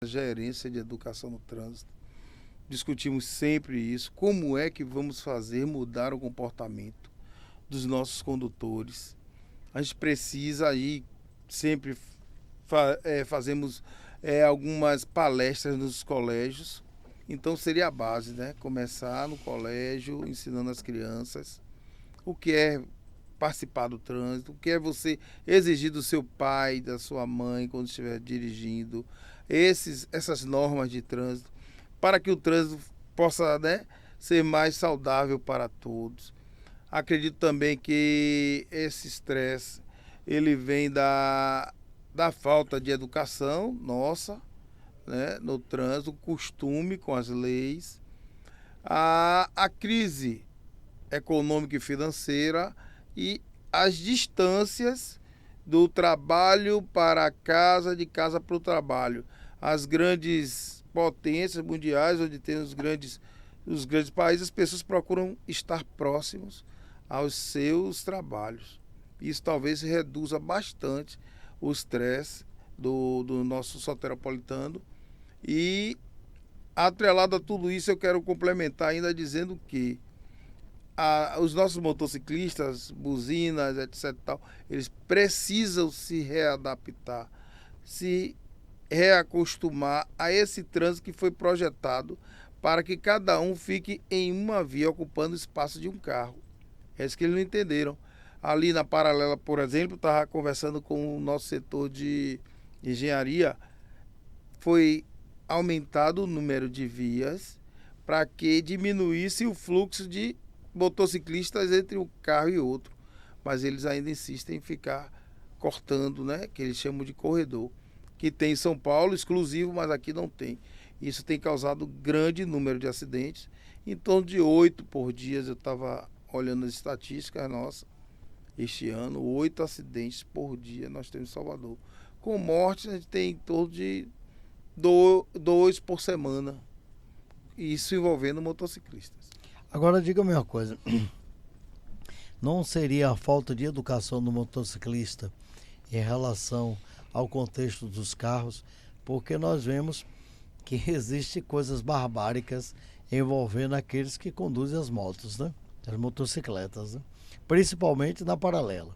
Gerência de Educação no Trânsito, discutimos sempre isso, como é que vamos fazer mudar o comportamento dos nossos condutores. A gente precisa aí, sempre fazemos algumas palestras nos colégios, então seria a base, né? Começar no colégio, ensinando as crianças o que é participar do trânsito, o que é você exigir do seu pai, da sua mãe quando estiver dirigindo, essas normas de trânsito, para que o trânsito possa, né, ser mais saudável para todos. Acredito também que esse estresse ele vem da falta de educação nossa, né, no trânsito, costume com as leis, a crise econômica e financeira e as distâncias do trabalho para a casa, de casa para o trabalho. As grandes potências mundiais, onde tem os grandes países, as pessoas procuram estar próximos aos seus trabalhos. Isso talvez reduza bastante o estresse do nosso soteropolitano. E, atrelado a tudo isso, eu quero complementar ainda dizendo que os nossos motociclistas, buzinas, etc. Tal, eles precisam se readaptar, se reacostumar a esse trânsito que foi projetado para que cada um fique em uma via, ocupando o espaço de um carro. É isso que eles não entenderam. Ali na Paralela, por exemplo, estava conversando com o nosso setor de engenharia, foi aumentado o número de vias para que diminuísse o fluxo de motociclistas entre um carro e outro, mas eles ainda insistem em ficar cortando, né, que eles chamam de corredor, que tem em São Paulo exclusivo, mas aqui não tem. Isso tem causado grande número de acidentes, em torno de 8 por dia. Eu estava olhando as estatísticas nossas, este ano, 8 acidentes por dia nós temos em Salvador. Com mortes, a gente tem em torno de 2 por semana, isso envolvendo motociclistas. Agora diga-me uma coisa, não seria a falta de educação do motociclista em relação ao contexto dos carros, porque nós vemos que existem coisas barbáricas envolvendo aqueles que conduzem as motos, né? As motocicletas, né? Principalmente na paralela.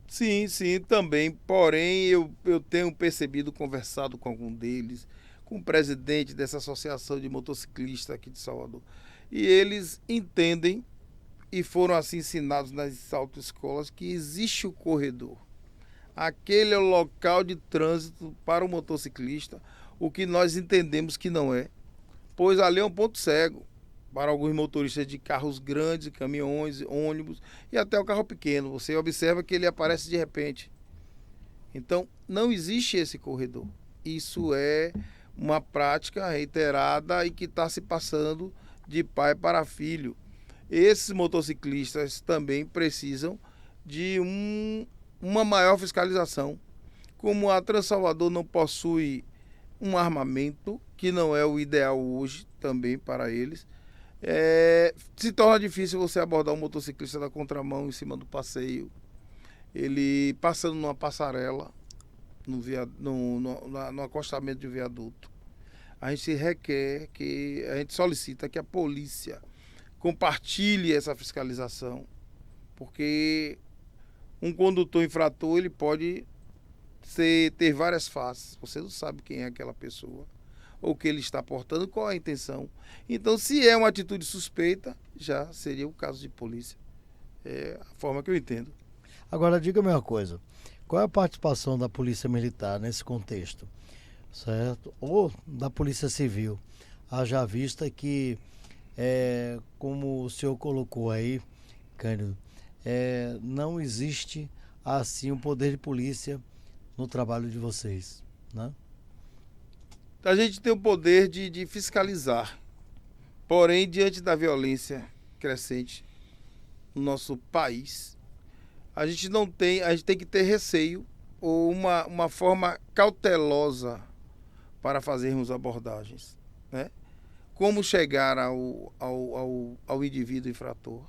Sim, também. Porém, eu tenho percebido, conversado com algum deles, com o presidente dessa associação de motociclistas aqui de Salvador. E eles entendem, e foram assim ensinados nas autoescolas, que existe o corredor. Aquele é o local de trânsito para o motociclista, o que nós entendemos que não é, pois ali é um ponto cego para alguns motoristas de carros grandes, caminhões, ônibus e até o carro pequeno. Você observa que ele aparece de repente. Então, não existe esse corredor. Isso é uma prática reiterada e que está se passando de pai para filho. Esses motociclistas também precisam de uma maior fiscalização. Como a Transalvador não possui um armamento, que não é o ideal hoje também para eles, se torna difícil você abordar um motociclista da contramão em cima do passeio, ele passando numa passarela, no acostamento de um viaduto. A gente solicita que a polícia compartilhe essa fiscalização, porque um condutor infrator ele pode ter várias faces. Você não sabe quem é aquela pessoa, ou o que ele está portando, qual a intenção. Então, se é uma atitude suspeita, já seria o caso de polícia. É a forma que eu entendo. Agora, diga-me uma coisa, qual é a participação da Polícia Militar nesse contexto, certo? Ou da Polícia Civil? Haja vista que, como o senhor colocou aí, Cândido, não existe assim um poder de polícia no trabalho de vocês, né? A gente tem o poder de fiscalizar, porém, diante da violência crescente no nosso país, a gente tem que ter receio ou uma forma cautelosa para fazermos abordagens, né? Como chegar ao indivíduo infrator,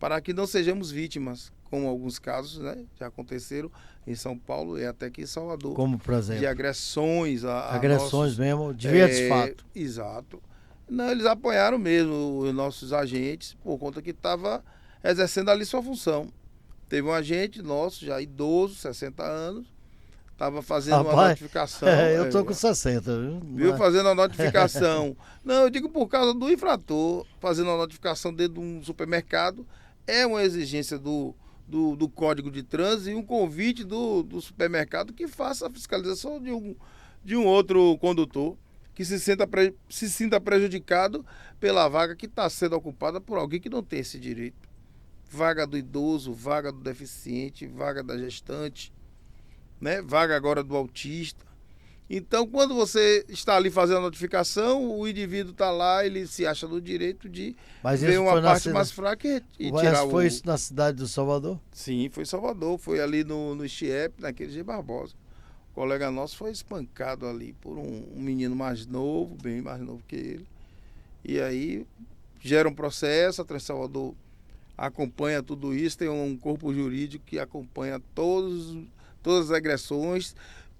para que não sejamos vítimas, como alguns casos, né, já aconteceram em São Paulo e até aqui em Salvador, Como, por exemplo, de agressões a agressões nossos... mesmo, de via de fato. Exato. Não, eles apoiaram mesmo os nossos agentes por conta que estava exercendo ali sua função. Teve um agente nosso, já idoso, 60 anos, estava fazendo uma Rapaz, notificação. eu tô com 60, viu? Viu, fazendo a notificação. Não, eu digo por causa do infrator, fazendo a notificação dentro de um supermercado. É uma exigência do Código de Trânsito e um convite do supermercado que faça a fiscalização de um outro condutor que se sinta prejudicado pela vaga que está sendo ocupada por alguém que não tem esse direito. Vaga do idoso, vaga do deficiente, vaga da gestante, né? Vaga agora do autista. Então, quando você está ali fazendo a notificação, o indivíduo está lá, ele se acha no direito de ver uma parte mais fraca e tirar Foi isso na cidade do Salvador? Sim, foi em Salvador, foi ali no Chiep, naquele G. Barbosa. O colega nosso foi espancado ali por um menino mais novo, bem mais novo que ele. E aí gera um processo, a Trans Salvador acompanha tudo isso, tem um corpo jurídico que acompanha todas as agressões,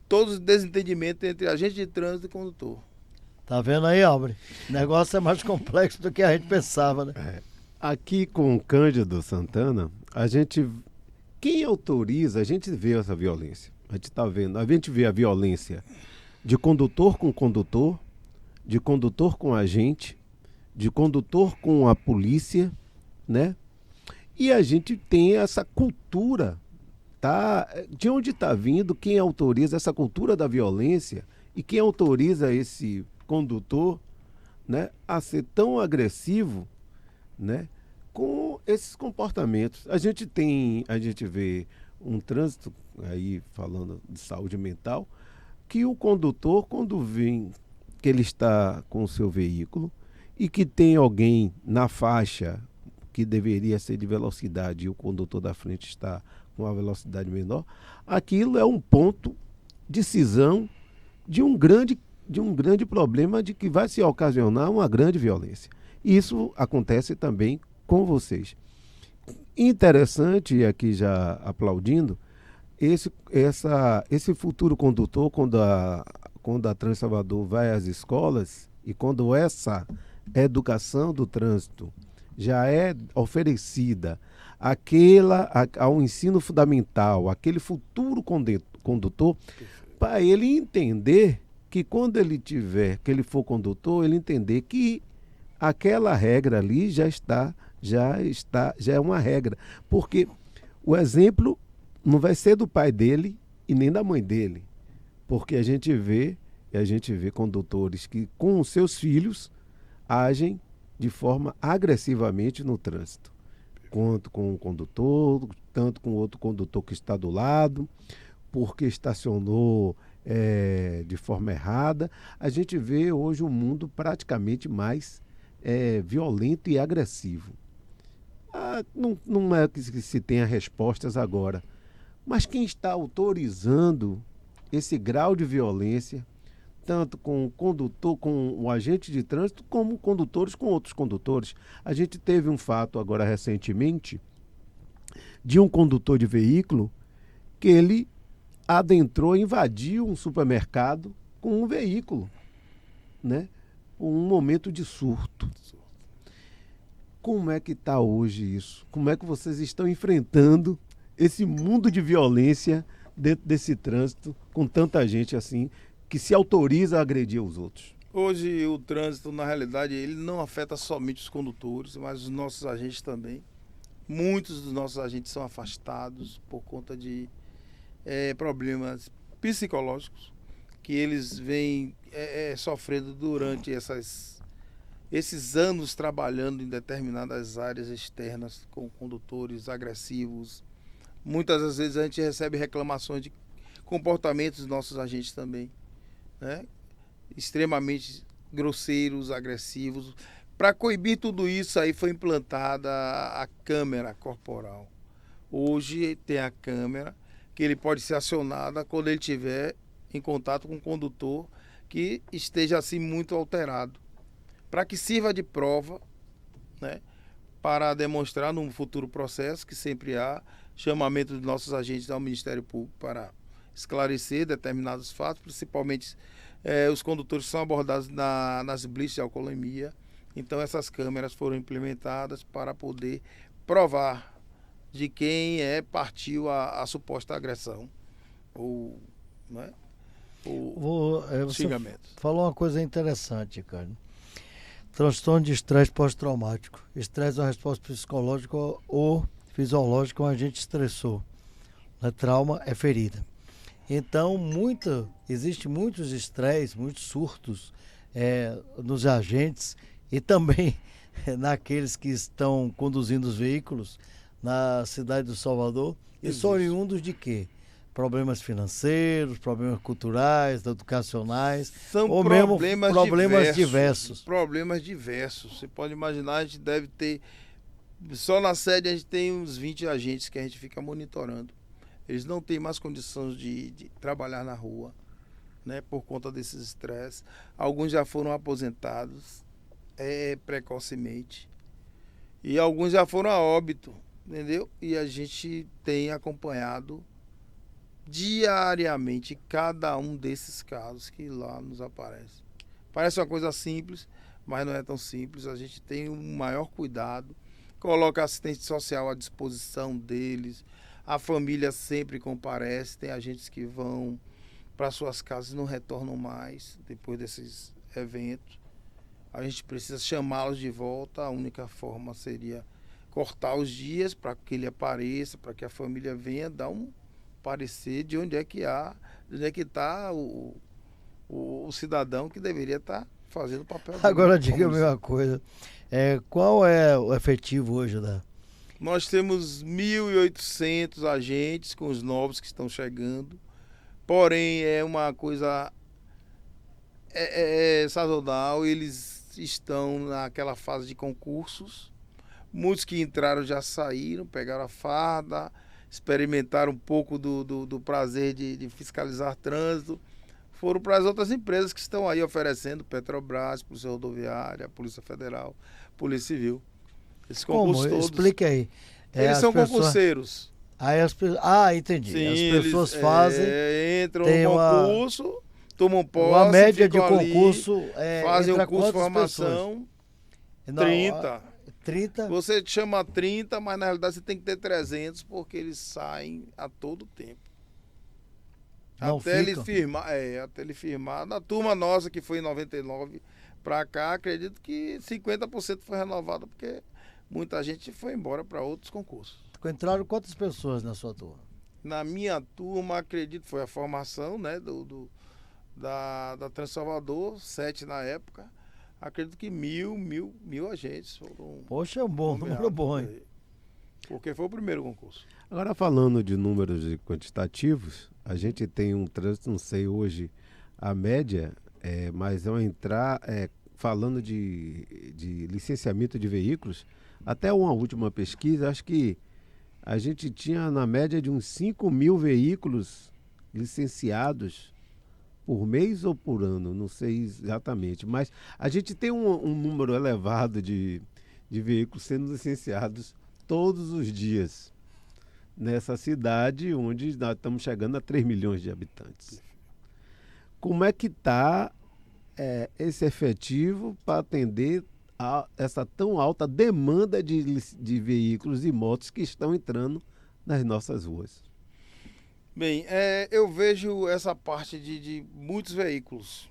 todos os desentendimentos entre agente de trânsito e condutor. Tá vendo aí, Albre? O negócio é mais complexo do que a gente pensava, né? Aqui com o Cândido Santana, quem autoriza, a gente vê essa violência. A gente está vendo, a gente vê a violência de condutor com condutor, de condutor com agente, de condutor com a polícia, né? E a gente tem essa cultura, tá? De onde está vindo, quem autoriza essa cultura da violência e quem autoriza esse condutor, né, a ser tão agressivo, né, com esses comportamentos. A gente vê um trânsito, aí falando de saúde mental, que o condutor, quando vem que ele está com o seu veículo e que tem alguém na faixa que deveria ser de velocidade e o condutor da frente está com uma velocidade menor, aquilo é um ponto de cisão de um grande problema de que vai se ocasionar uma grande violência. Isso acontece também com vocês. Interessante, e aqui já aplaudindo, esse futuro condutor, quando a Trans Salvador vai às escolas e quando essa educação do trânsito já é oferecida ao ensino fundamental, aquele futuro condutor, para ele entender que quando que ele for condutor, ele entender que aquela regra ali já é uma regra, porque o exemplo não vai ser do pai dele e nem da mãe dele, porque a gente vê condutores que com os seus filhos agem de forma agressivamente no trânsito, quanto com o condutor, tanto com o outro condutor que está do lado, porque estacionou de forma errada. A gente vê hoje um mundo praticamente mais violento e agressivo. Não é que se tenha respostas agora, mas quem está autorizando esse grau de violência, tanto com o condutor, com o agente de trânsito, como condutores com outros condutores. A gente teve um fato agora recentemente de um condutor de veículo que ele adentrou, invadiu um supermercado com um veículo, né? Um momento de surto. Como é que está hoje isso? Como é que vocês estão enfrentando esse mundo de violência dentro desse trânsito com tanta gente assim que se autoriza a agredir os outros? Hoje o trânsito, na realidade, ele não afeta somente os condutores, mas os nossos agentes também. Muitos dos nossos agentes são afastados por conta de problemas psicológicos que eles vêm sofrendo durante esses anos trabalhando em determinadas áreas externas com condutores agressivos. Muitas das vezes a gente recebe reclamações de comportamentos dos nossos agentes também, né? Extremamente grosseiros, agressivos. Para coibir tudo isso aí foi implantada a câmera corporal. Hoje tem a câmera que ele pode ser acionada quando ele estiver em contato com um condutor que esteja assim muito alterado, para que sirva de prova, né, para demonstrar num futuro processo, que sempre há, chamamento de nossos agentes ao Ministério Público para esclarecer determinados fatos, principalmente os condutores que são abordados nas blitz de alcoolemia. Então essas câmeras foram implementadas para poder provar de quem partiu a suposta agressão ou, né, Você xingamento. falou uma coisa interessante, cara. Transtorno de estresse pós-traumático. Estresse é uma resposta psicológica ou fisiológica a um agente estressor. Né? Trauma é ferida. Então, existe muitos estresses, muitos surtos nos agentes e também naqueles que estão conduzindo os veículos na cidade do Salvador. E são oriundos de quê? Problemas financeiros, problemas culturais, educacionais, São ou problemas, mesmo problemas diversos. Problemas diversos. Você pode imaginar, a gente deve ter, só na sede a gente tem uns 20 agentes que a gente fica monitorando. Eles não têm mais condições de trabalhar na rua, né, por conta desses estresses. Alguns já foram aposentados precocemente e alguns já foram a óbito, entendeu? E a gente tem acompanhado diariamente cada um desses casos que lá nos aparecem. Parece uma coisa simples, mas não é tão simples. A gente tem um maior cuidado, coloca assistente social à disposição deles, a família sempre comparece, tem agentes que vão para suas casas e não retornam mais depois desses eventos. A gente precisa chamá-los de volta, a única forma seria cortar os dias para que ele apareça, para que a família venha dar um parecer de onde é que está o cidadão que deveria estar fazendo o papel dele. Agora diga-me uma coisa, qual é o efetivo hoje da... Nós temos 1.800 agentes com os novos que estão chegando, porém é uma coisa sazonal, eles estão naquela fase de concursos, muitos que entraram já saíram, pegaram a farda, experimentaram um pouco do prazer de fiscalizar trânsito, foram para as outras empresas que estão aí oferecendo, Petrobras, Polícia Rodoviária, Polícia Federal, Polícia Civil. Esses concursos todos. Explique aí. Eles são concurseiros. Entendi. Sim, as pessoas fazem. Entram no concurso, tomam posse. Uma média de concurso fazem um curso de formação. 30. 30? Você chama 30, mas na realidade você tem que ter 300 porque eles saem a todo tempo. Não até ele ficam? firmar. Até ele firmar. Na turma nossa, que foi em 99 para cá, acredito que 50% foi renovada porque muita gente foi embora para outros concursos. Entraram quantas pessoas na sua turma? Na minha turma, acredito, foi a formação, né, da Transalvador, 7 na época. Acredito que mil agentes foram. Poxa, é um número bom, hein? Porque foi o primeiro concurso. Agora, falando de números quantitativos, a gente tem um trânsito, não sei hoje a média, mas ao entrar, falando de licenciamento de veículos, até uma última pesquisa, acho que a gente tinha na média de uns 5.000 veículos licenciados por mês ou por ano, não sei exatamente, mas a gente tem um número elevado de veículos sendo licenciados todos os dias nessa cidade onde nós estamos chegando a 3 milhões de habitantes. Como é que está esse efetivo para atender a essa tão alta demanda de veículos e motos que estão entrando nas nossas ruas? Bem, eu vejo essa parte de muitos veículos.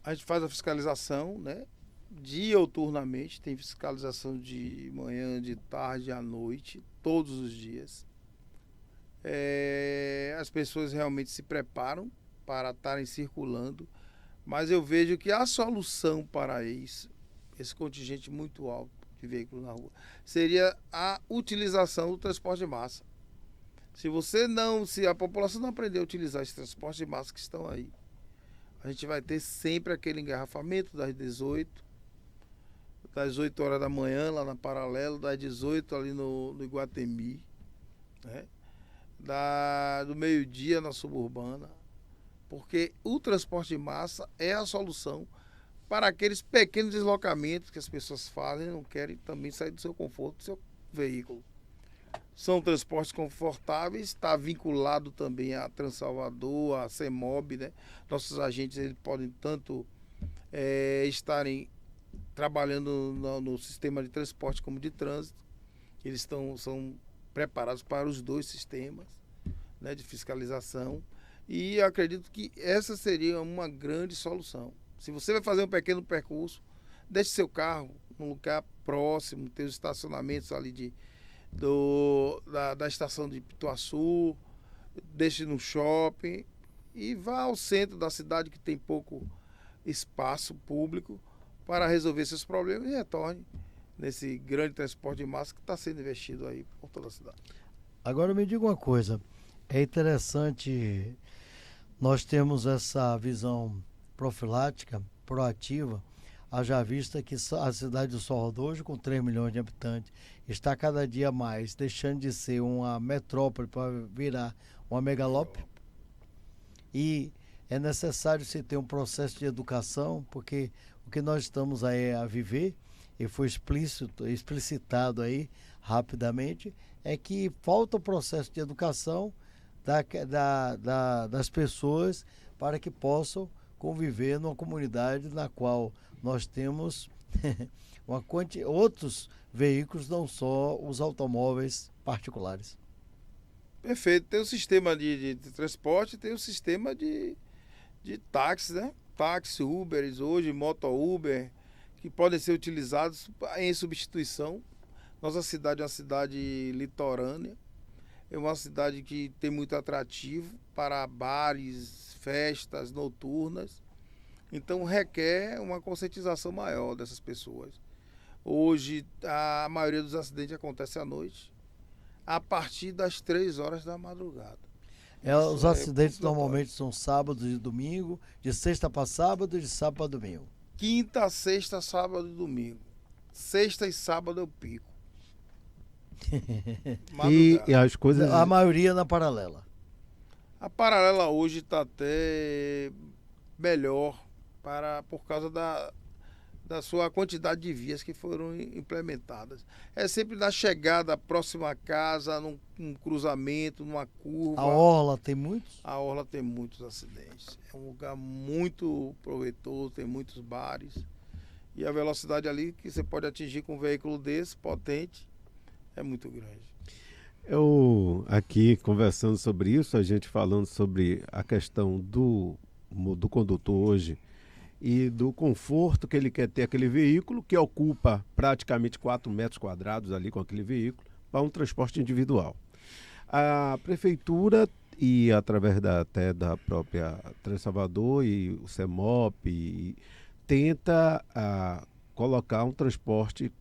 A gente faz a fiscalização, né? Diuturnamente, tem fiscalização de manhã, de tarde, à noite, todos os dias. As pessoas realmente se preparam para estarem circulando, mas eu vejo que a solução para isso, esse contingente muito alto de veículos na rua, seria a utilização do transporte de massa. Se a população não aprender a utilizar esse transporte de massa que estão aí, a gente vai ter sempre aquele engarrafamento das 8 horas da manhã lá na Paralelo, das 18 ali no Iguatemi, né? Do meio-dia na Suburbana, porque o transporte de massa é a solução para aqueles pequenos deslocamentos que as pessoas fazem e não querem também sair do seu conforto, do seu veículo. São transportes confortáveis, está vinculado também a Transalvador, a CEMOB, né? Nossos agentes eles podem tanto estarem trabalhando no sistema de transporte como de trânsito. Eles são preparados para os dois sistemas, né, de fiscalização. E eu acredito que essa seria uma grande solução. Se você vai fazer um pequeno percurso, deixe seu carro num lugar próximo, tem os estacionamentos ali da estação de Pituaçu, deixe no shopping e vá ao centro da cidade que tem pouco espaço público para resolver seus problemas e retorne nesse grande transporte de massa que está sendo investido aí por toda a cidade. Agora me diga uma coisa, é interessante nós termos essa visão profilática, proativa, haja vista que a cidade de Salvador, hoje com 3 milhões de habitantes, está cada dia mais deixando de ser uma metrópole para virar uma megalópole. E é necessário se ter um processo de educação, porque o que nós estamos aí a viver, e foi explicitado aí rapidamente, é que falta o processo de educação das pessoas para que possam conviver numa comunidade na qual nós temos outros veículos, não só os automóveis particulares. Perfeito. Tem o sistema de transporte, tem o sistema de táxis, né? Táxi, Uberes hoje, Moto-Uber, que podem ser utilizados em substituição. Nossa cidade é uma cidade litorânea, é uma cidade que tem muito atrativo para bares, festas noturnas. Então requer uma conscientização maior dessas pessoas. Hoje a maioria dos acidentes acontece à noite, a partir das 3 horas da madrugada. Os acidentes normalmente são sábado e domingo, de sexta para sábado e de sábado para domingo. Quinta, sexta, sábado e domingo. Sexta e sábado eu pico. E as coisas... A maioria na paralela. A paralela hoje está até melhor por causa da sua quantidade de vias que foram implementadas. É sempre na chegada próxima à casa, num cruzamento, numa curva. A Orla tem muitos? A Orla tem muitos acidentes. É um lugar muito proveitoso, tem muitos bares. E a velocidade ali que você pode atingir com um veículo desse, potente, é muito grande. Eu aqui conversando sobre isso, a gente falando sobre a questão do condutor hoje e do conforto que ele quer ter aquele veículo, que ocupa praticamente 4 metros quadrados ali com aquele veículo, para um transporte individual. A prefeitura, e através até da própria Transalvador e o CEMOP, tenta colocar um transporte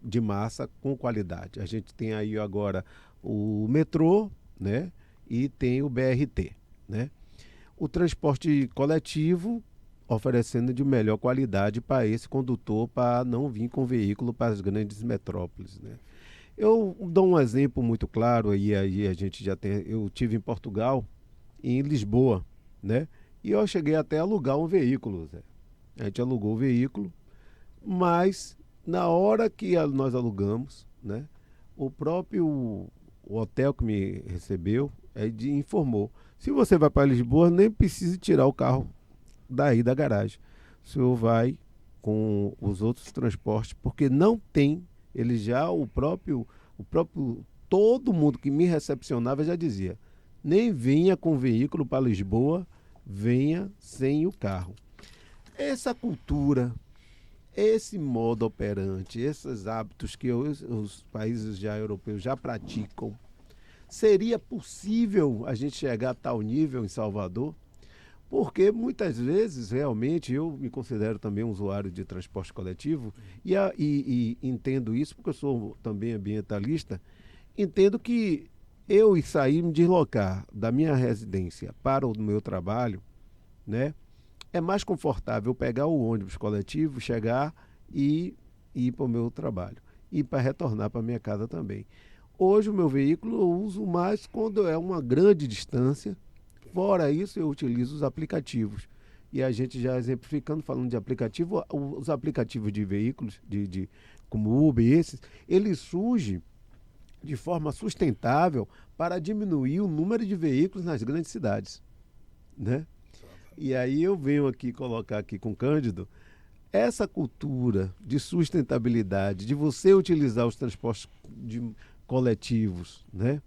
de massa com qualidade. A gente tem aí agora o metrô, né, e tem o BRT, né? O transporte coletivo oferecendo de melhor qualidade para esse condutor, para não vir com veículo para as grandes metrópoles, né? Eu dou um exemplo muito claro aí a gente já tem. Eu tive em Portugal, em Lisboa, né? E eu cheguei até a alugar um veículo, Zé. A gente alugou o veículo, mas na hora que nós alugamos, né? O próprio hotel que me recebeu informou: se você vai para Lisboa, nem precisa tirar o carro daí da garagem. O senhor vai com os outros transportes, porque não tem, ele já, o próprio, todo mundo que me recepcionava já dizia: nem venha com veículo para Lisboa, venha sem o carro. Essa cultura, esse modo operante, esses hábitos que os países já europeus já praticam, seria possível a gente chegar a tal nível em Salvador? Porque muitas vezes, realmente, eu me considero também um usuário de transporte coletivo e entendo isso, porque eu sou também ambientalista, entendo que eu sair, me deslocar da minha residência para o meu trabalho, né, é mais confortável pegar o ônibus coletivo, chegar e ir para o meu trabalho e para retornar para a minha casa também. Hoje o meu veículo eu uso mais quando é uma grande distância. Fora isso, eu utilizo os aplicativos. E a gente já exemplificando, falando de aplicativo, os aplicativos de veículos, como Uber, eles surgem de forma sustentável para diminuir o número de veículos nas grandes cidades, né? E aí eu venho aqui colocar aqui com o Cândido essa cultura de sustentabilidade, de você utilizar os transportes coletivos, né?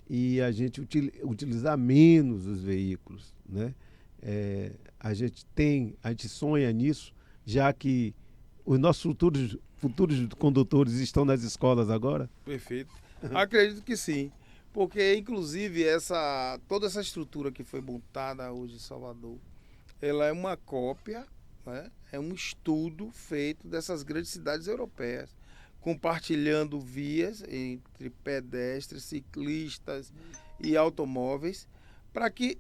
E a gente utilizar menos os veículos, né? A gente sonha nisso, já que os nossos futuros condutores estão nas escolas agora. Perfeito. Acredito que sim, porque inclusive toda essa estrutura que foi montada hoje em Salvador, ela é uma cópia, né? É um estudo feito dessas grandes cidades europeias, compartilhando vias entre pedestres, ciclistas e automóveis, para que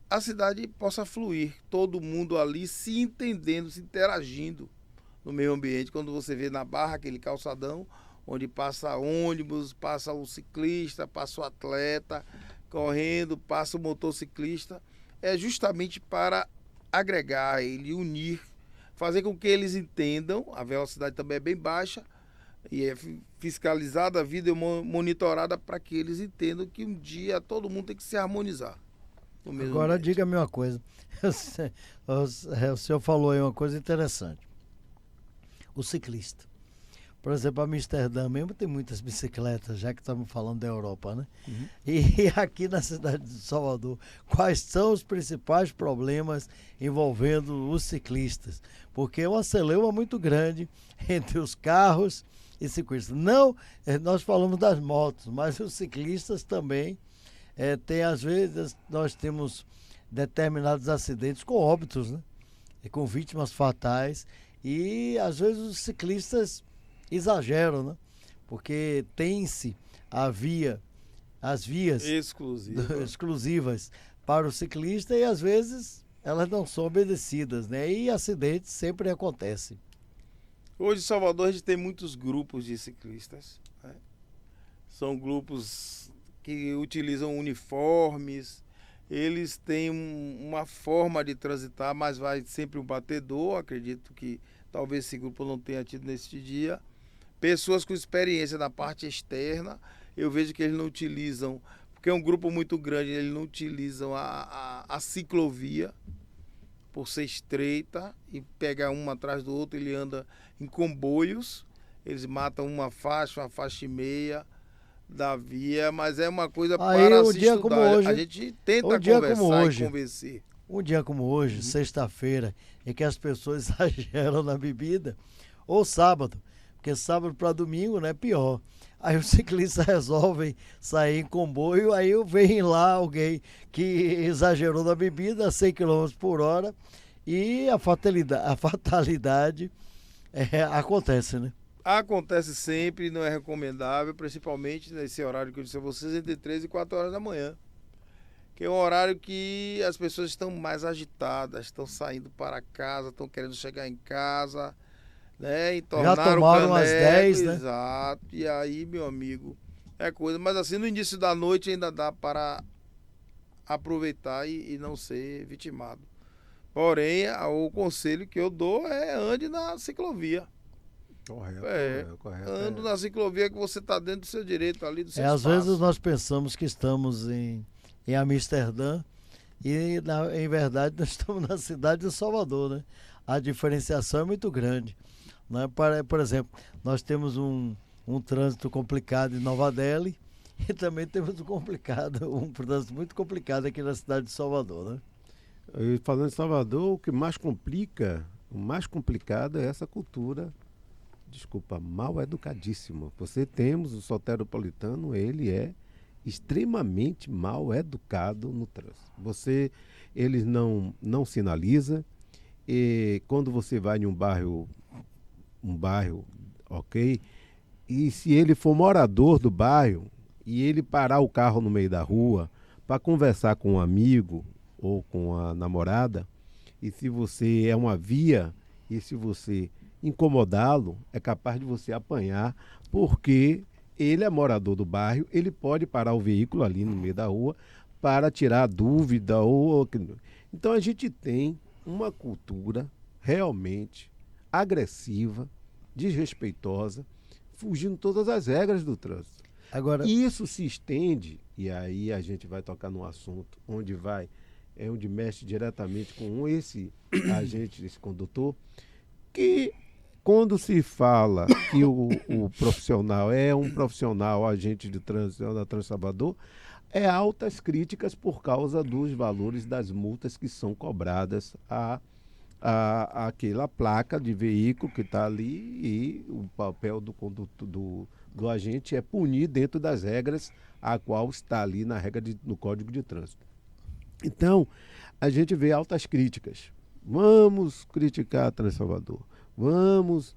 a cidade possa fluir, todo mundo ali se entendendo, se interagindo no meio ambiente. Quando você vê na Barra aquele calçadão, onde passa ônibus, passa o ciclista, passa o atleta correndo, passa o motociclista, é justamente para agregar ele, unir, fazer com que eles entendam, a velocidade também é bem baixa, e é fiscalizada a vida, monitorada para que eles entendam que um dia todo mundo tem que se harmonizar. Agora diga-me uma coisa, o senhor falou aí uma coisa interessante, o ciclista. Por exemplo, Amsterdã mesmo tem muitas bicicletas, já que estamos falando da Europa, né? Uhum. E aqui na cidade de Salvador, quais são os principais problemas envolvendo os ciclistas? Porque é uma celeuma muito grande entre os carros e ciclistas. Não, nós falamos das motos, mas os ciclistas também às vezes, nós temos determinados acidentes com óbitos, né? E com vítimas fatais. E às vezes os ciclistas exageram, né? Porque tem-se as vias exclusivas para o ciclista e às vezes elas não são obedecidas, né? E acidentes sempre acontecem. Hoje em Salvador a gente tem muitos grupos de ciclistas, né? São grupos que utilizam uniformes, eles têm uma forma de transitar, mas vai sempre um batedor, acredito que talvez esse grupo não tenha tido neste dia. Pessoas com experiência na parte externa, eu vejo que eles não utilizam, porque é um grupo muito grande, eles não utilizam a ciclovia, por ser estreita, e pegar um atrás do outro, ele anda em comboios, eles matam uma faixa e meia da via, mas é uma coisa para se estudar. Como hoje, a gente tenta conversar e convencer. Um dia como hoje, sexta-feira, em que as pessoas exageram na bebida, ou sábado, porque sábado para domingo, né, é pior. Aí os ciclistas resolvem sair em comboio, aí vem lá alguém que exagerou na bebida a 100 km por hora e a fatalidade acontece, né? Acontece sempre, não é recomendável, principalmente nesse horário que eu disse a vocês, entre 3 e 4 horas da manhã. Que é um horário que as pessoas estão mais agitadas, estão saindo para casa, estão querendo chegar em casa, né? E já tomaram umas 10, né? Exato. E aí, meu amigo, é coisa. Mas assim, no início da noite ainda dá para aproveitar e não ser vitimado. Porém, o conselho que eu dou é ande na ciclovia. Correto. Ando na ciclovia que você está dentro do seu direito ali, do seu espaço. Às vezes nós pensamos que estamos em Amsterdã e, em verdade, nós estamos na cidade de Salvador, né? A diferenciação é muito grande, né? Por exemplo, nós temos um trânsito complicado em Nova Delhi e também temos um trânsito muito complicado aqui na cidade de Salvador, né? E falando em Salvador, o mais complicado é essa cultura, mal educadíssima. Temos o soteropolitano, ele é extremamente mal educado no trânsito. Ele não sinaliza, e quando você vai em um bairro, ok, e se ele for morador do bairro e ele parar o carro no meio da rua para conversar com um amigo ou com a namorada, e se você é uma via, e se você incomodá-lo, é capaz de você apanhar, porque ele é morador do bairro, ele pode parar o veículo ali no meio da rua para tirar dúvida. Então a gente tem uma cultura realmente agressiva, desrespeitosa, fugindo todas as regras do trânsito. Agora, Isso se estende, e aí a gente vai tocar num assunto onde mexe diretamente com esse agente, esse condutor, que quando se fala que o profissional é um profissional agente de trânsito da Transalvador, é altas críticas por causa dos valores das multas que são cobradas àquela placa de veículo que está ali, e o papel do condutor, do agente é punir dentro das regras a qual está ali no Código de Trânsito. Então, a gente vê altas críticas. Vamos criticar a Transalvador. Vamos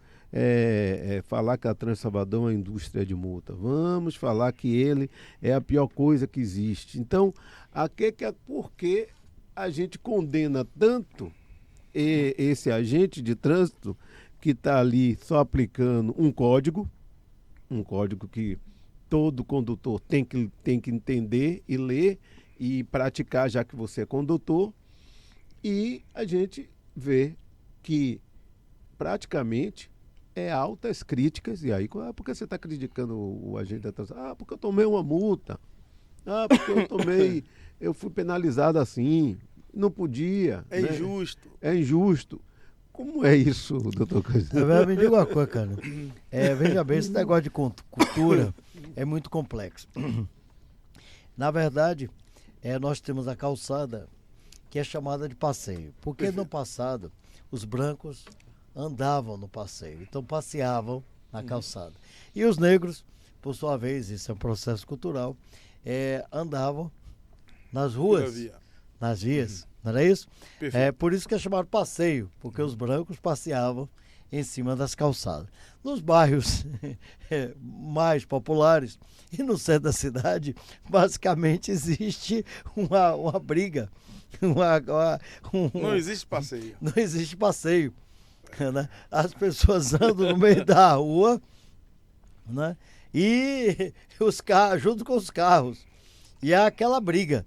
falar que a Transalvador é uma indústria de multa. Vamos falar que ele é a pior coisa que existe. Então, por que a gente condena tanto esse agente de trânsito que está ali só aplicando um código que todo condutor tem que entender e ler e praticar, já que você é condutor, e a gente vê que praticamente altas críticas. E aí, por que você está criticando o agente da transação? Porque eu tomei uma multa. Porque eu fui penalizado assim, não podia. É né? injusto. É injusto. Como é isso, doutor Caetano? me diga uma coisa, cara. Veja bem, esse negócio de cultura é muito complexo. Na verdade, nós temos a calçada que é chamada de passeio. Porque no passado, os brancos andavam no passeio, então passeavam na calçada. E os negros, por sua vez, isso é um processo cultural, andavam nas ruas, nas vias, não era isso? Perfeito. Por isso que é chamado passeio, porque os brancos passeavam em cima das calçadas. Nos bairros mais populares e no centro da cidade, basicamente existe uma briga. Não existe passeio. Não existe passeio. Né? As pessoas andam no meio da rua, né? E os carros, junto com os carros. E é aquela briga.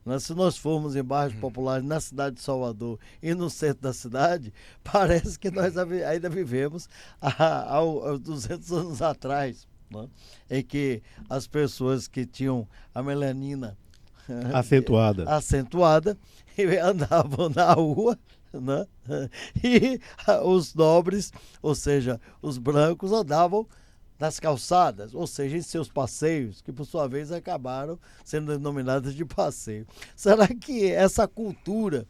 Né? Se nós formos em bairros populares na cidade de Salvador e no centro da cidade, parece que nós ainda vivemos há 200 anos atrás, né? Em que as pessoas que tinham a melanina acentuada andavam na rua, né? E os nobres, ou seja, os brancos, andavam nas calçadas, ou seja, em seus passeios, que por sua vez acabaram sendo denominados de passeio. Será que essa cultura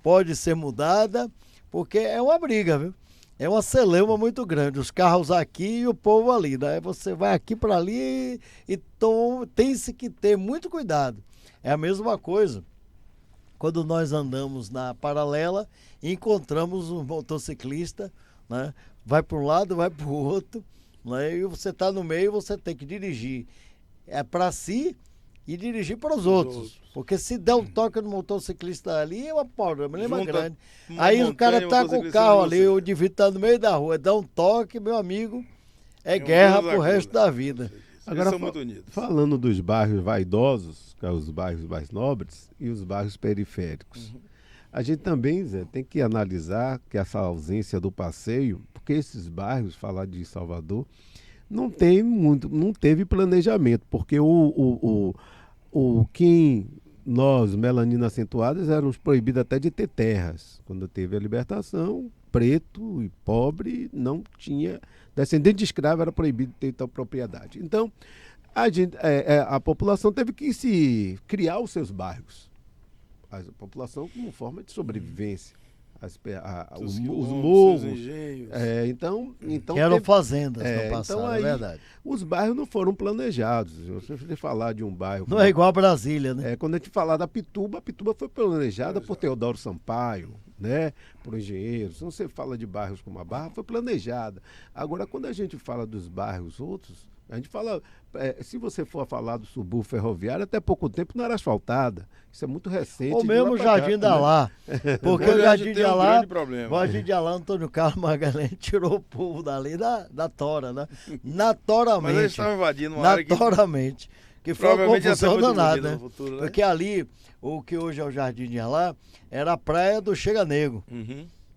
pode ser mudada? Porque é uma briga, viu? É uma celeuma muito grande, os carros aqui e o povo ali, né? Você vai aqui para ali, então tem-se que ter muito cuidado. É a mesma coisa quando nós andamos na paralela e encontramos um motociclista, né? Vai para um lado, vai para o outro, né? E você está no meio, você tem que dirigir para si e dirigir para os outros. Porque se der um toque no motociclista ali, é uma problema grande. Aí o cara está com o carro ali, o indivíduo está no meio da rua, dá um toque, meu amigo, guerra pro resto da vida. Agora, são muito unidos. Falando dos bairros vaidosos, que são os bairros mais nobres, e os bairros periféricos. A gente também, Zé, tem que analisar que essa ausência do passeio, porque esses bairros, falar de Salvador, não teve planejamento, porque nós, melanina acentuadas, éramos proibidos até de ter terras. Quando teve a libertação, preto e pobre não tinha, descendente de escravo era proibido de ter tal propriedade. Então, a população teve que se criar os seus bairros. A população como forma de sobrevivência. Os morros. Então que eram fazendas no passado, então aí, é verdade. Os bairros não foram planejados. Se você falar de um bairro... Não é igual a Brasília, né? Quando a gente falar da Pituba, a Pituba foi planejada por Teodoro Sampaio, né? Por engenheiros. Se você fala de bairros como a Barra, foi planejada. Agora, quando a gente fala dos bairros outros, a gente fala... se você for falar do subúrbio ferroviário, até pouco tempo não era asfaltada. Isso é muito recente. Ou mesmo o Jardim da Lá. Porque o Jardim de Alá, Antônio Carlos Magalhães tirou o povo dali da tora, né? Natoramente. Mas eles estavam invadindo uma área Natoramente. Que foi uma confusão danada, né? Futuro, né? Porque ali, o que hoje é o Jardim de Alá, era a praia do Chega Negro.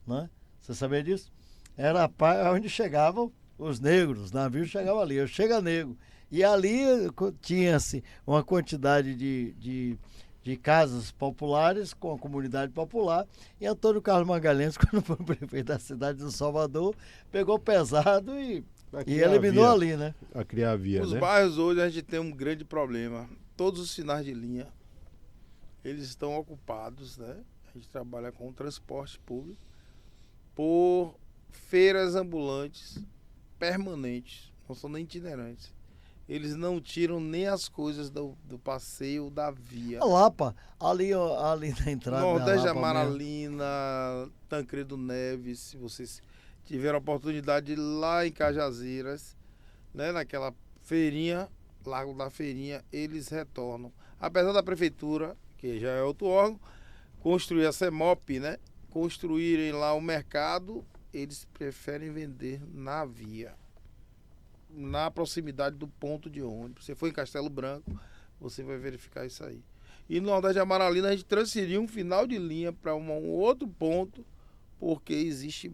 Né? Você sabia disso? Era a praia onde chegavam os negros, os navios chegavam ali, o Chega Negro. E ali tinha-se uma quantidade de casas populares com a comunidade popular. E Antônio Carlos Magalhães, quando foi prefeito da cidade de Salvador, pegou pesado e eliminou ali, né? A criar a via, Os né? bairros hoje a gente tem um grande problema. Todos os sinais de linha, eles estão ocupados, né? A gente trabalha com transporte público por feiras ambulantes permanentes, não são nem itinerantes. Eles não tiram nem as coisas do passeio da via. A Lapa, ali na entrada Nordeste da da Lapa mesmo. Amaralina, Tancredo Neves, se vocês tiveram a oportunidade de ir lá em Cajazeiras, né, naquela feirinha, Largo da Feirinha, eles retornam. Apesar da prefeitura, que já é outro órgão, construir a CEMOP, né, construírem lá o mercado, eles preferem vender na via, na proximidade do ponto de ônibus. Você foi em Castelo Branco, você vai verificar isso aí. E no Nordeste de Amaralina a gente transferiu um final de linha para um outro ponto, porque existe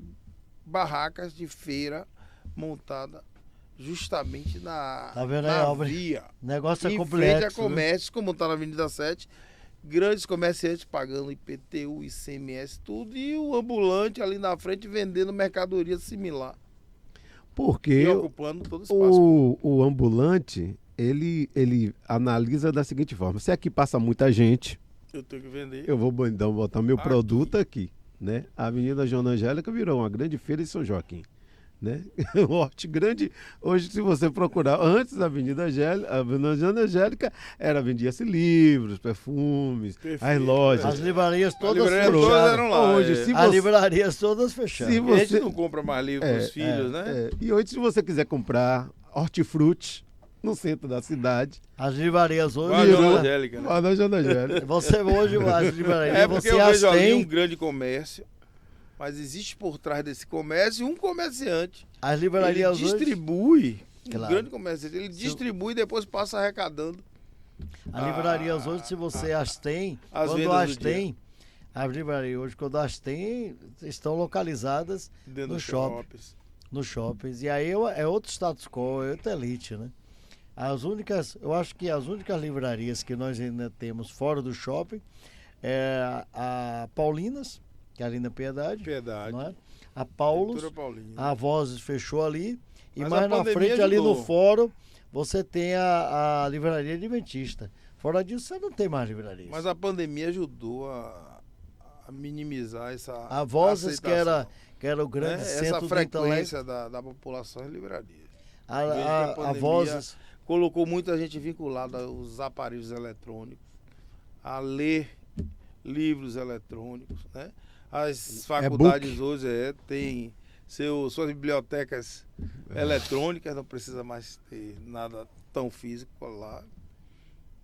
barracas de feira montada justamente Tá vendo aí, na Albert? via. O negócio é Em frente a complexo. Né? comércios, como está na Avenida 7, grandes comerciantes pagando IPTU, ICMS, tudo, e o ambulante ali na frente vendendo mercadoria similar. Porque E ocupando todo o espaço. o ambulante, ele analisa da seguinte forma: se aqui passa muita gente, Eu tenho que vender. eu vou então botar meu Aqui. produto aqui, né? A Avenida Joana Angélica virou uma grande feira de São Joaquim, né? Um horte grande. Hoje, se você procurar, antes da Avenida Angélica, a Avenida Joana Angélica vendia-se livros, perfumes, Perfeito, as lojas. As livrarias todas livrarias fechadas. todas eram lá. Hoje, se As você- livrarias todas fechadas. Se A gente você- não compra mais livro para os filhos, né? E hoje, se você quiser comprar hortifruti no centro da cidade, As livrarias hoje. Vai a Virou. Dona Angélica, né? lá na Joana Angélica. Você hoje, as livrarias, É porque você eu as vejo ali um tem. grande comércio, mas existe por trás desse comércio um comerciante. As Ele livrarias hoje. distribui, um Claro. grande comerciante, ele distribui e depois passa arrecadando. As livrarias hoje, se você as tem, As quando vendas as do dia. tem, as livrarias hoje, quando as tem, estão localizadas Dentro no dos shopping. shoppings. nos shoppings. E aí é outro status quo, é outra elite, né? Eu acho que as únicas livrarias que nós ainda temos fora do shopping é a Paulinas, que é ali na Piedade, Piedade. não é? A Paulos, Cultura Paulina. a Vozes fechou ali, e Mas mais a na pandemia frente ali no ajudou. fórum você tem a livraria Adventista. Fora disso você não tem mais livrarias. Mas a pandemia ajudou a minimizar essa A Vozes, aceitação, que era o grande né? centro Essa do frequência intelecto, da população em livraria. a, Vejo que a a pandemia- Vozes, Colocou muita gente vinculada aos aparelhos eletrônicos, a ler livros eletrônicos, né? As faculdades hoje têm suas bibliotecas eletrônicas, não precisa mais ter nada tão físico lá.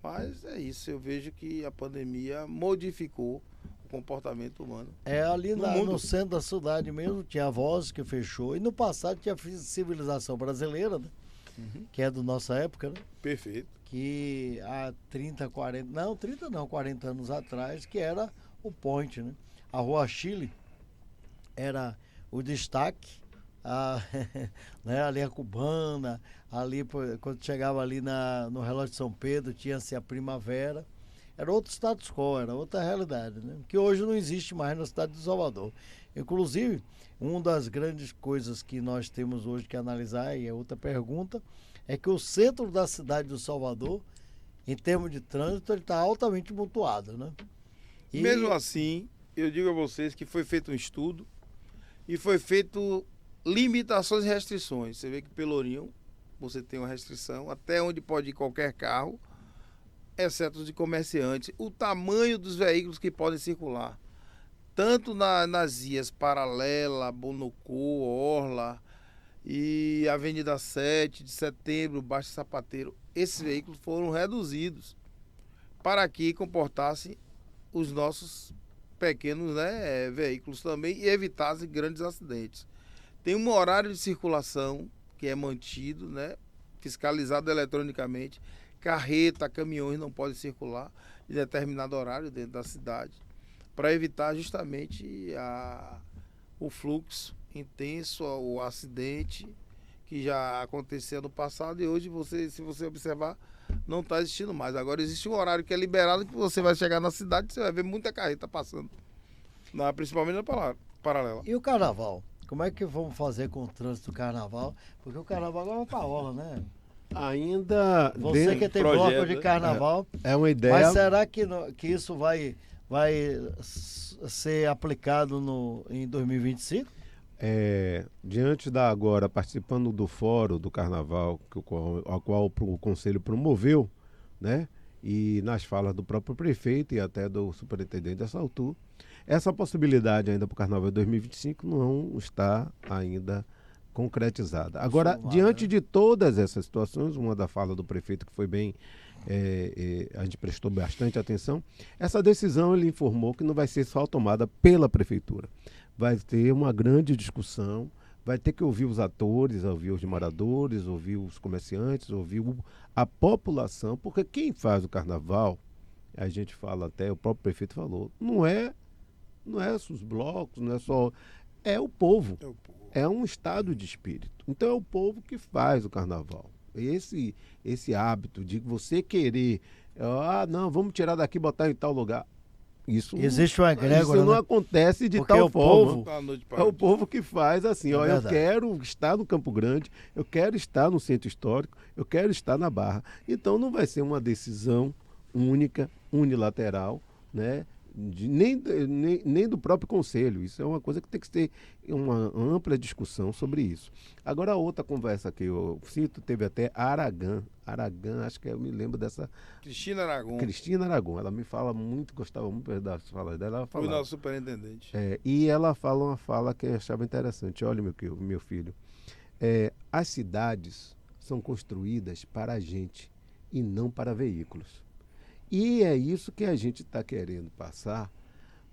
Mas é isso, eu vejo que a pandemia modificou o comportamento humano. ali No mundo. no centro da cidade mesmo, tinha a Voz que fechou. E no passado tinha a Civilização Brasileira, né? Que é da nossa época, né? Perfeito. Que há 30, 40, não, 30 não, 40 anos atrás, que era o point, né? A Rua Chile era o destaque, né? Ali a Cubana, ali quando chegava ali no Relógio de São Pedro, tinha-se a Primavera. Era outro status quo, era outra realidade, né? Que hoje não existe mais na cidade de Salvador. Inclusive, uma das grandes coisas que nós temos hoje que analisar, e é outra pergunta, é que o centro da cidade de Salvador, em termos de trânsito, ele está altamente mutuado, né? E Mesmo assim, eu digo a vocês que foi feito um estudo e foi feito limitações e restrições. Você vê que Pelourinho, você tem uma restrição até onde pode ir qualquer carro, exceto os de comerciantes. O tamanho dos veículos que podem circular, tanto nas vias Paralela, Bonocô, Orla e Avenida 7 de Setembro, Baixo Sapateiro, esses veículos foram reduzidos para que comportassem os nossos pequenos, né, veículos também e evitassem grandes acidentes. Tem um horário de circulação que é mantido, né, fiscalizado eletronicamente. Carreta, caminhões não podem circular em determinado horário dentro da cidade, para evitar justamente o fluxo intenso, o acidente que já acontecia no passado e hoje se você observar, não está existindo mais. Agora existe um horário que é liberado que você vai chegar na cidade, você vai ver muita carreta passando, principalmente na paralela. E o carnaval? Como é que vamos fazer com o trânsito do carnaval? Porque o carnaval agora vai pra orla, né? Ainda Você que tem projeto, bloco de né? carnaval, é uma ideia. mas será que isso vai ser aplicado em 2025? Diante da agora, participando do fórum do carnaval, ao qual o Conselho promoveu, né? E nas falas do próprio prefeito e até do superintendente da Saltur, essa possibilidade ainda para o carnaval de 2025 não está ainda concretizada. Agora, diante de todas essas situações, uma da fala do prefeito que foi bem, a gente prestou bastante atenção, essa decisão ele informou que não vai ser só tomada pela prefeitura. Vai ter uma grande discussão, vai ter que ouvir os atores, ouvir os moradores, ouvir os comerciantes, ouvir a população, porque quem faz o carnaval, a gente fala até, o próprio prefeito falou, não é os blocos, não é só... É o povo. É um estado de espírito. Então é o povo que faz o carnaval. Esse hábito de você querer, não, vamos tirar daqui e botar em tal lugar. Existe uma egrégora, isso não né? acontece de Porque tal forma. É o Povo. povo que faz assim, eu verdade. quero estar no Campo Grande, eu quero estar no Centro Histórico, eu quero estar na Barra. Então não vai ser uma decisão única, unilateral, né? Nem do próprio Conselho. Isso é uma coisa que tem que ter uma ampla discussão sobre isso. Agora, a outra conversa que eu cito, teve até Aragã, acho que eu me lembro dessa... Cristina Aragon. Ela me fala muito, gostava muito das falas dela. Ela Foi o falava, nosso superintendente. e ela fala uma fala que eu achava interessante. Olha, meu filho, as cidades são construídas para a gente e não para veículos. E é isso que a gente está querendo passar,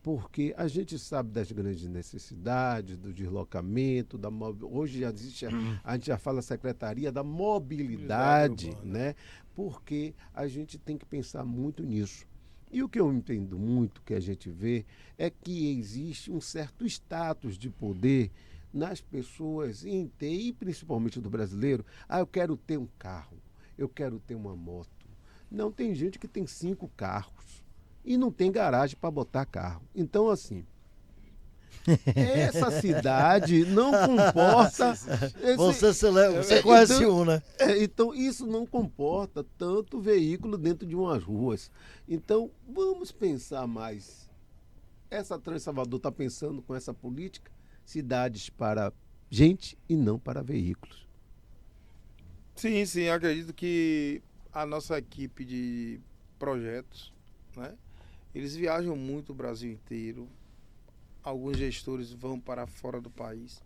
porque a gente sabe das grandes necessidades, do deslocamento, hoje já existe, a gente já fala Secretaria da Mobilidade, né? Porque a gente tem que pensar muito nisso. E o que eu entendo muito, que a gente vê, é que existe um certo status de poder nas pessoas em ter, e principalmente do brasileiro, eu quero ter um carro, eu quero ter uma moto. Não, tem gente que tem 5 carros e não tem garagem para botar carro. Então, assim, essa cidade não comporta... Você conhece um, né? Então, isso não comporta tanto veículo dentro de umas ruas. Então, vamos pensar mais. Essa Trans-Salvador está pensando com essa política, cidades para gente e não para veículos. Sim, eu acredito que a nossa equipe de projetos, né? Eles viajam muito o Brasil inteiro. Alguns gestores vão para fora do país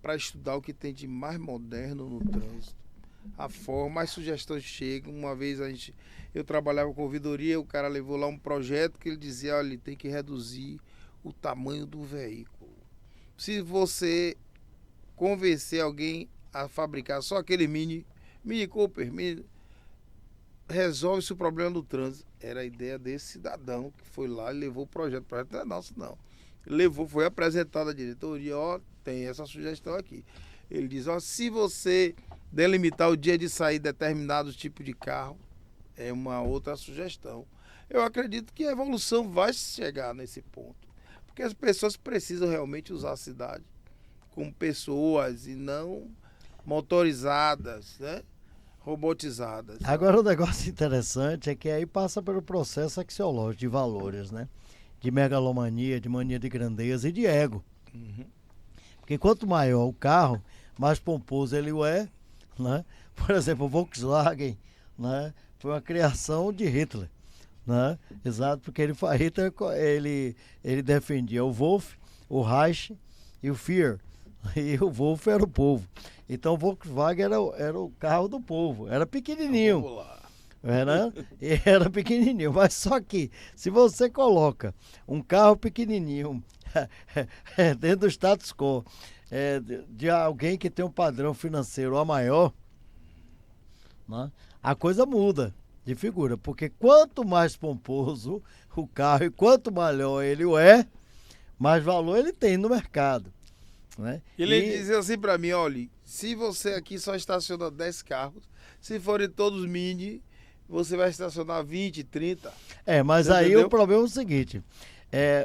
para estudar o que tem de mais moderno no trânsito. A forma, as sugestões chegam. Uma vez eu trabalhava com ouvidoria, o cara levou lá um projeto que ele dizia, olha, tem que reduzir o tamanho do veículo. Se você convencer alguém a fabricar só aquele Mini Cooper, resolve-se o problema do trânsito. Era a ideia desse cidadão que foi lá e levou o projeto. O projeto não é nosso, não. Levou, foi apresentado à diretoria, tem essa sugestão aqui. Ele diz, se você delimitar o dia de sair determinados tipos de carro, é uma outra sugestão. Eu acredito que a evolução vai chegar nesse ponto. Porque as pessoas precisam realmente usar a cidade como pessoas e não motorizadas, né? Robotizadas. Agora, o negócio interessante é que aí passa pelo processo axiológico de valores, né? De megalomania, de mania de grandeza e de ego. Uhum. Porque quanto maior o carro, mais pomposo ele é, né? Por exemplo, o Volkswagen, né? Foi uma criação de Hitler, né? Exato, porque Hitler ele defendia o Wolf, o Reich e o Führer. E o Wolf era o povo. Então o Volkswagen era o carro do povo. Era pequenininho. Era pequenininho. Mas só que, se você coloca um carro pequenininho dentro do status quo de alguém que tem um padrão financeiro a maior, né, a coisa muda de figura. Porque quanto mais pomposo o carro e quanto maior ele mais valor ele tem no mercado. Né? Ele dizia assim para mim, olha, se você aqui só estaciona 10 carros, se forem todos mini, você vai estacionar 20, 30. Mas Você aí entendeu? o problema é o seguinte,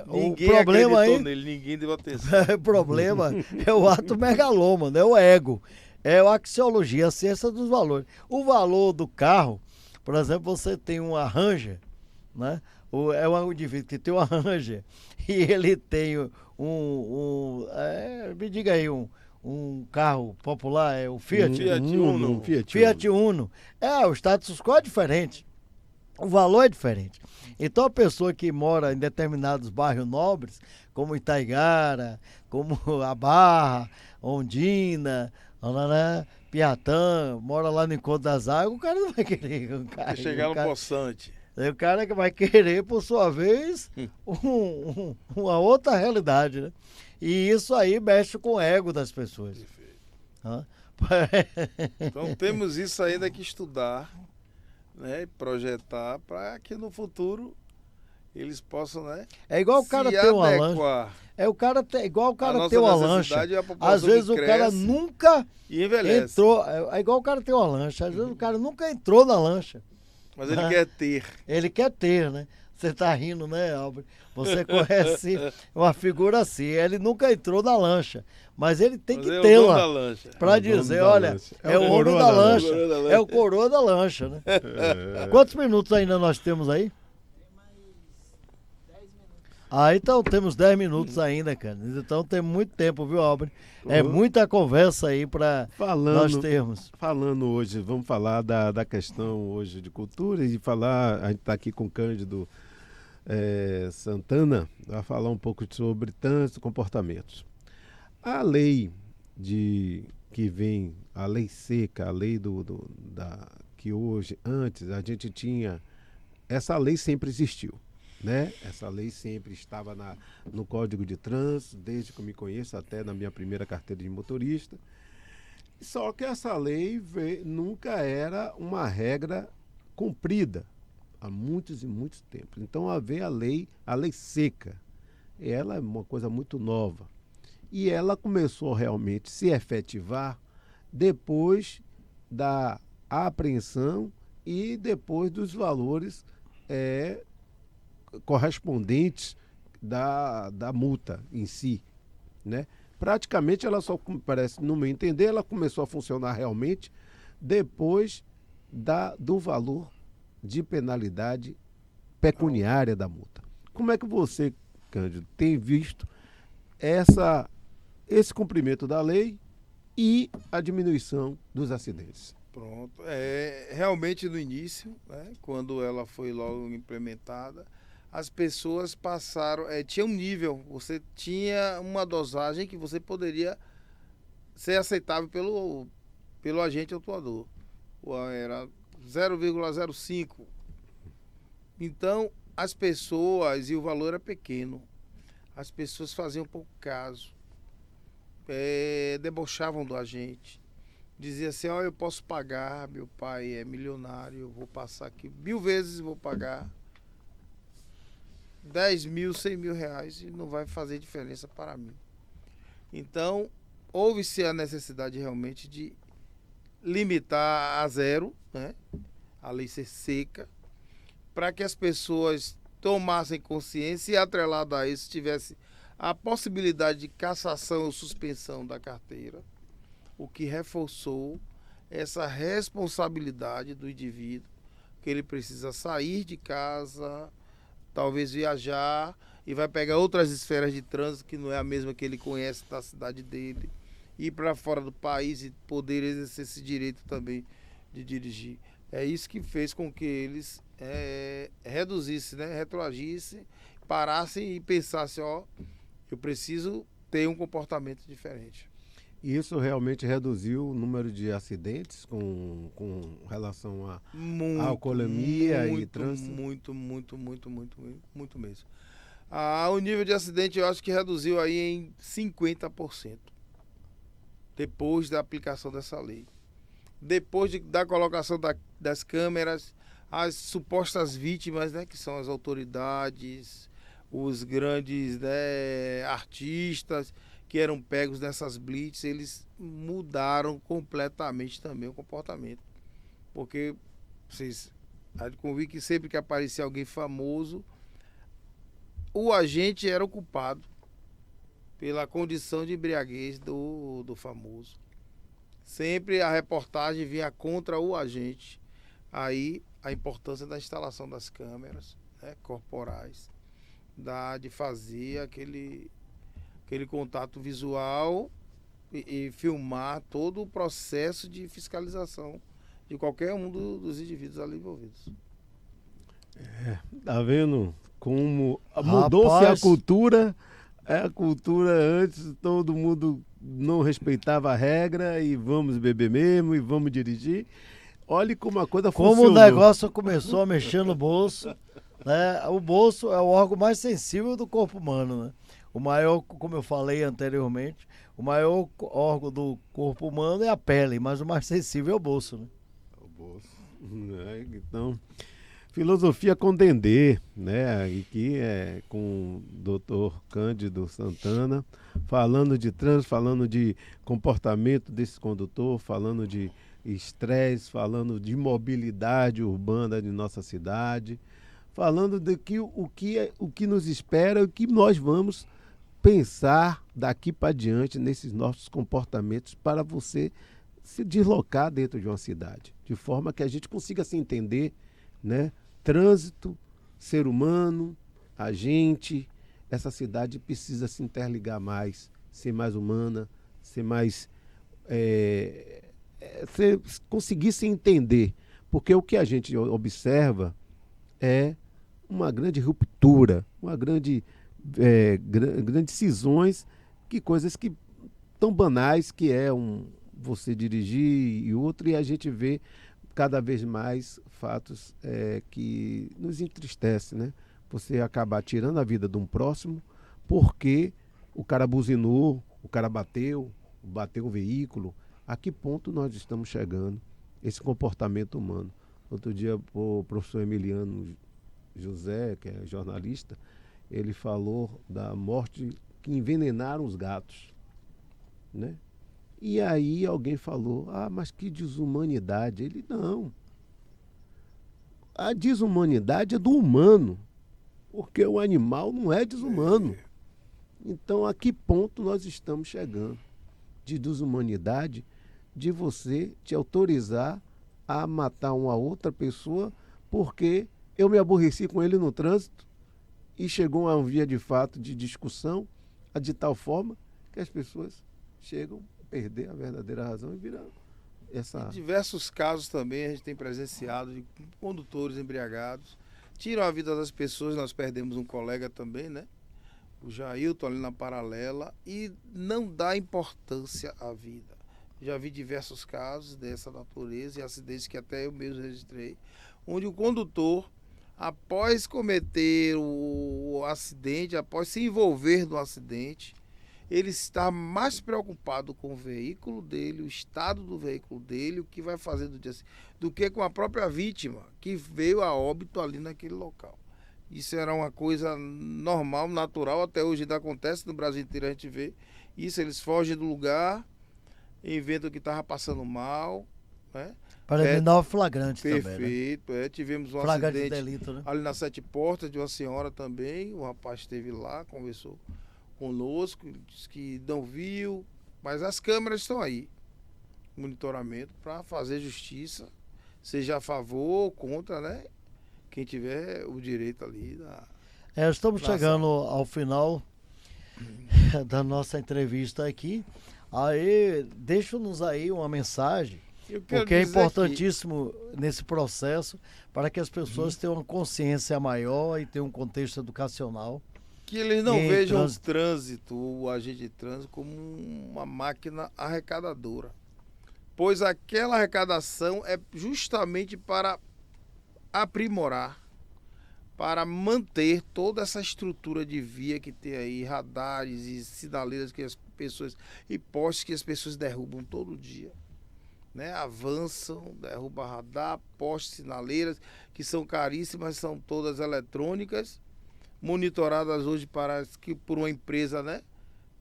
Ninguém o problema acreditou aí, nele, ninguém deu atenção. o problema é o ato megalômano, é o ego, é a axiologia, a ciência dos valores. O valor do carro, por exemplo, você tem uma Ranger, né? É um indivíduo que tem uma Ranger e ele tem me diga aí, um carro popular, é o Fiat. Fiat Uno. Fiat Uno. O status quo é diferente. O valor é diferente. Então a pessoa que mora em determinados bairros nobres, como Itaigara, como a Barra, Ondina, Piatã, mora lá no Encontro das Águas, o cara não vai querer um carro. Vai chegar no Poçante. O cara que vai querer, por sua vez, uma outra realidade, né? E isso aí mexe com o ego das pessoas. Então temos isso ainda que estudar, né, e projetar para que no futuro eles possam, né, É igual o cara se ter uma lancha. adequar igual o à cara nossa ter uma lancha. necessidade e à população Às vezes que o cara cresce nunca e envelhece. entrou. É igual o cara ter uma lancha. Às vezes o cara nunca entrou na lancha. Mas ele quer ter. Ele quer ter, né? Você tá rindo, né, Albert? Você conhece uma figura assim. Ele nunca entrou na lancha, mas ele tem que É o dono tê-la da lancha. para É o dono dizer, da olha, lancha. é o homem coroa da da lancha. lancha. É o coroa da lancha, né? Quantos minutos ainda nós temos aí? Então temos 10 minutos ainda, cara. Então tem muito tempo, viu, Albert? É muita conversa aí para nós termos. Falando hoje, vamos falar da questão hoje de cultura e a gente está aqui com o Cândido Santana, vai falar um pouco sobre trânsito e comportamentos. A lei que vem, a lei seca, a lei que hoje, antes, a gente tinha, essa lei sempre existiu. Né? Essa lei sempre estava no Código de Trânsito, desde que eu me conheço, até na minha primeira carteira de motorista. Só que essa lei nunca era uma regra cumprida há muitos e muitos tempos. Então veio a lei seca. Ela é uma coisa muito nova. E ela começou realmente a se efetivar depois da apreensão e depois dos valores correspondentes da multa em si, né? Praticamente ela só, parece, no meu entender, ela começou a funcionar realmente depois do valor de penalidade pecuniária da multa. Como é que você, Cândido, tem visto esse cumprimento da lei e a diminuição dos acidentes? Pronto. Realmente no início, né, quando ela foi logo implementada, as pessoas passaram, tinha um nível, você tinha uma dosagem que você poderia ser aceitável pelo agente autuador. Era 0,05. Então, as pessoas, e o valor era pequeno, as pessoas faziam pouco caso, debochavam do agente. Dizia assim, eu posso pagar, meu pai é milionário, eu vou passar aqui 1000 vezes, vou pagar 10 mil, 100 mil reais e não vai fazer diferença para mim. Então, houve-se a necessidade realmente de limitar a zero, né? A lei ser seca, para que as pessoas tomassem consciência e, atrelado a isso, tivesse a possibilidade de cassação ou suspensão da carteira, o que reforçou essa responsabilidade do indivíduo, que ele precisa sair de casa, talvez viajar, e vai pegar outras esferas de trânsito que não é a mesma que ele conhece da cidade dele, ir para fora do país e poder exercer esse direito também de dirigir. É isso que fez com que eles reduzissem, né, retroagissem, parassem e pensassem, eu preciso ter um comportamento diferente. Isso realmente reduziu o número de acidentes com relação à alcoolemia e trânsito? Muito mesmo. O nível de acidente eu acho que reduziu aí em 50%. Depois da aplicação dessa lei. Depois da colocação das câmeras, as supostas vítimas, né, que são as autoridades, os grandes, né, artistas, que eram pegos nessas blitz, eles mudaram completamente também o comportamento. Porque vocês há de convir que sempre que aparecia alguém famoso, o agente era o culpado pela condição de embriaguez do famoso. Sempre a reportagem vinha contra o agente. Aí a importância da instalação das câmeras, né, corporais, de fazer aquele contato visual e filmar todo o processo de fiscalização de qualquer um dos indivíduos ali envolvidos. Tá vendo como mudou-se a cultura? A cultura antes, todo mundo não respeitava a regra e vamos beber mesmo e vamos dirigir. Olhe como a coisa funcionou. Como o negócio começou a mexer no bolso, né? O bolso é o órgão mais sensível do corpo humano, né? O maior, como eu falei anteriormente, o maior órgão do corpo humano é a pele, mas o mais sensível é o bolso, né? O bolso. Então, filosofia com Dendê, né? E que é com o Dr. Cândido Santana, falando de trânsito, falando de comportamento desse condutor, falando de estresse, falando de mobilidade urbana de nossa cidade, falando de o que nos espera, o que nós vamos pensar daqui para diante nesses nossos comportamentos para você se deslocar dentro de uma cidade, de forma que a gente consiga se entender, né? Trânsito, ser humano, a gente, essa cidade precisa se interligar mais, ser mais humana, ser mais conseguir se entender, porque o que a gente observa é uma grande ruptura, uma grandes cisões, que coisas que tão banais que é você dirigir e outro, e a gente vê cada vez mais fatos que nos entristecem, né? Você acabar tirando a vida de um próximo porque o cara buzinou, o cara bateu o veículo. A que ponto nós estamos chegando? Esse comportamento humano. Outro dia o professor Emiliano José, que é jornalista, ele falou da morte que envenenaram os gatos, né? E aí alguém falou, mas que desumanidade. Ele, não. A desumanidade é do humano, porque o animal não é desumano. Então, a que ponto nós estamos chegando de desumanidade, de você te autorizar a matar uma outra pessoa porque eu me aborreci com ele no trânsito e chegou a um via de fato de discussão de tal forma que as pessoas chegam a perder a verdadeira razão e viram essa... Em diversos casos também a gente tem presenciado de condutores embriagados, tiram a vida das pessoas. Nós perdemos um colega também, né? O Jailton ali na Paralela, e não dá importância à vida. Já vi diversos casos dessa natureza e acidentes que até eu mesmo registrei, onde o condutor, após cometer o acidente, após se envolver no acidente, ele está mais preocupado com o veículo dele, o estado do veículo dele, o que vai fazer do dia seguinte, do que com a própria vítima, que veio a óbito ali naquele local. Isso era uma coisa normal, natural, até hoje ainda acontece no Brasil inteiro, a gente vê isso. Eles fogem do lugar, inventam que estava passando mal, né? Para eliminar o flagrante também, né? Perfeito, tivemos um Flagrante acidente de delito, né? ali na Sete Portas de uma senhora também. O rapaz esteve lá, conversou conosco, disse que não viu, mas as câmeras estão aí, monitoramento, para fazer justiça, seja a favor ou contra, né? Quem tiver o direito ali estamos chegando ao final da nossa entrevista aqui. Aí, deixa-nos aí uma mensagem, porque é importantíssimo nesse processo para que as pessoas tenham uma consciência maior e tenham um contexto educacional. Que eles não vejam o trânsito, o agente de trânsito, como uma máquina arrecadadora. Pois aquela arrecadação é justamente para aprimorar, para manter toda essa estrutura de via que tem aí, radares e sinaleiras que as pessoas, e postes que as pessoas derrubam todo dia, né? Avançam, derrubam radar, postes, sinaleiras, que são caríssimas, são todas eletrônicas, monitoradas hoje por uma empresa, né?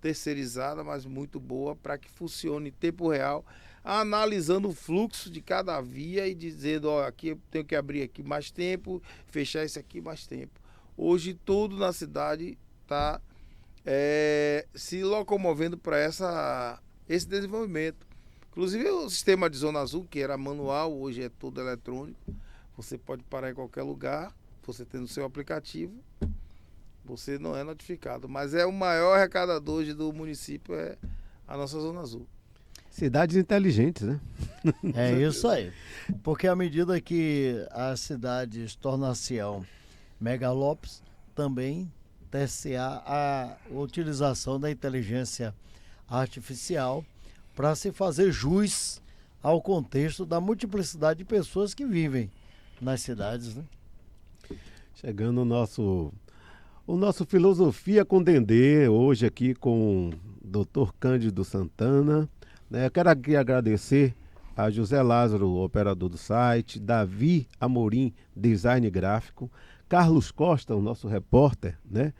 terceirizada, mas muito boa, para que funcione em tempo real, analisando o fluxo de cada via e dizendo, ó, aqui eu tenho que abrir aqui mais tempo, fechar esse aqui mais tempo. Hoje tudo na cidade está se locomovendo para esse desenvolvimento. Inclusive o sistema de Zona Azul, que era manual, hoje é todo eletrônico. Você pode parar em qualquer lugar, você tendo o seu aplicativo, você não é notificado. Mas é o maior arrecadador hoje do município, é a nossa Zona Azul. Cidades inteligentes, né? É isso aí. Porque à medida que as cidades tornar-se-ão megalópolis, também ter-se-á a utilização da inteligência artificial para se fazer jus ao contexto da multiplicidade de pessoas que vivem nas cidades, né? Chegando o nosso Filosofia com Dendê, hoje aqui com o Dr. Cândido Santana. Eu quero aqui agradecer a José Lázaro, operador do site, Davi Amorim, design gráfico, Carlos Costa, o nosso repórter, né?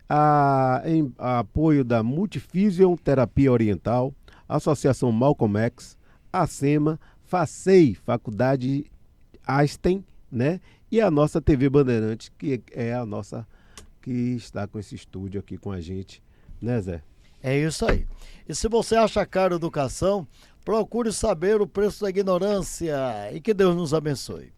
A apoio da Multifisioterapia Oriental, Associação Malcolm X, a SEMA, FACEI, Faculdade Einstein, né? E a nossa TV Bandeirantes, que é a nossa que está com esse estúdio aqui com a gente, né, Zé? É isso aí. E se você acha caro educação, procure saber o preço da ignorância e que Deus nos abençoe.